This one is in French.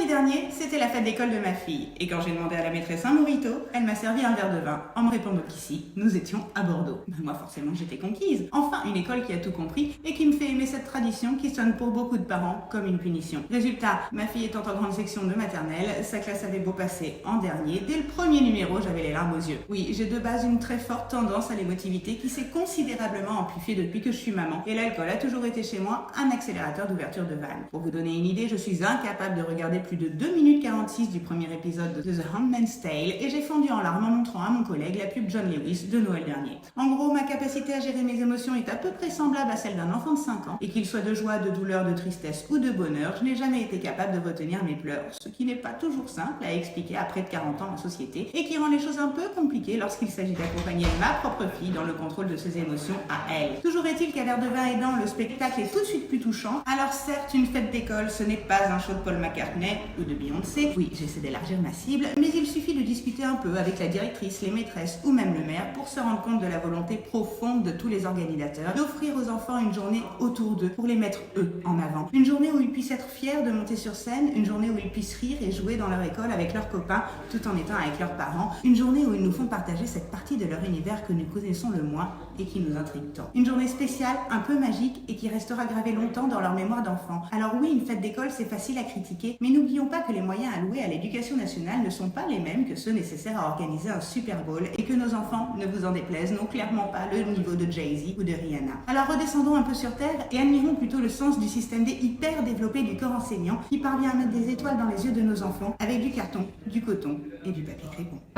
Mercredi dernier, c'était la fête d'école de ma fille. Et quand j'ai demandé à la maîtresse un mojito, elle m'a servi un verre de vin en me répondant qu'ici, nous étions à Bordeaux. Moi, forcément, j'étais conquise. Enfin, une école qui a tout compris et qui me fait aimer cette tradition qui sonne pour beaucoup de parents comme une punition. Résultat, ma fille étant en grande section de maternelle, sa classe avait beau passer en dernier. Dès le premier numéro, j'avais les larmes aux yeux. Oui, j'ai de base une très forte tendance à l'émotivité qui s'est considérablement amplifiée depuis que je suis maman. Et l'alcool a toujours été chez moi un accélérateur d'ouverture de vanne. Pour vous donner une idée, je suis incapable de regarder plus de 2 minutes 46 du premier épisode de The Handmaid's Tale et j'ai fondu en larmes en montrant à mon collègue la pub John Lewis de Noël dernier. En gros, ma capacité à gérer mes émotions est à peu près semblable à celle d'un enfant de 5 ans et qu'il soit de joie, de douleur, de tristesse ou de bonheur, je n'ai jamais été capable de retenir mes pleurs, ce qui n'est pas toujours simple à expliquer après de 40 ans en société et qui rend les choses un peu compliquées lorsqu'il s'agit d'accompagner ma propre fille dans le contrôle de ses émotions à elle. Toujours est-il qu'à l'air de vin aidant, le spectacle est tout de suite plus touchant. Alors certes, une fête d'école, ce n'est pas un show de Paul McCartney ou de Beyoncé. Oui, j'essaie d'élargir ma cible, mais il suffit de discuter un peu avec la directrice, les maîtresses ou même le maire pour se rendre compte de la volonté profonde de tous les organisateurs d'offrir aux enfants une journée autour d'eux pour les mettre eux en avant. Une journée où ils puissent être fiers de monter sur scène, une journée où ils puissent rire et jouer dans leur école avec leurs copains tout en étant avec leurs parents, une journée où ils nous font partager cette partie de leur univers que nous connaissons le moins et qui nous intrigue tant. Une journée spéciale, un peu magique et qui restera gravée longtemps dans leur mémoire d'enfant. Alors oui, une fête d'école, c'est facile à critiquer, mais n'oublions pas que les moyens alloués à l'éducation nationale ne sont pas les mêmes que ceux nécessaires à organiser un Super Bowl et que nos enfants, ne vous en déplaise, n'ont clairement pas le niveau de Jay-Z ou de Rihanna. Alors redescendons un peu sur terre et admirons plutôt le sens du système D hyper développé du corps enseignant qui parvient à mettre des étoiles dans les yeux de nos enfants avec du carton, du coton et du papier crépon.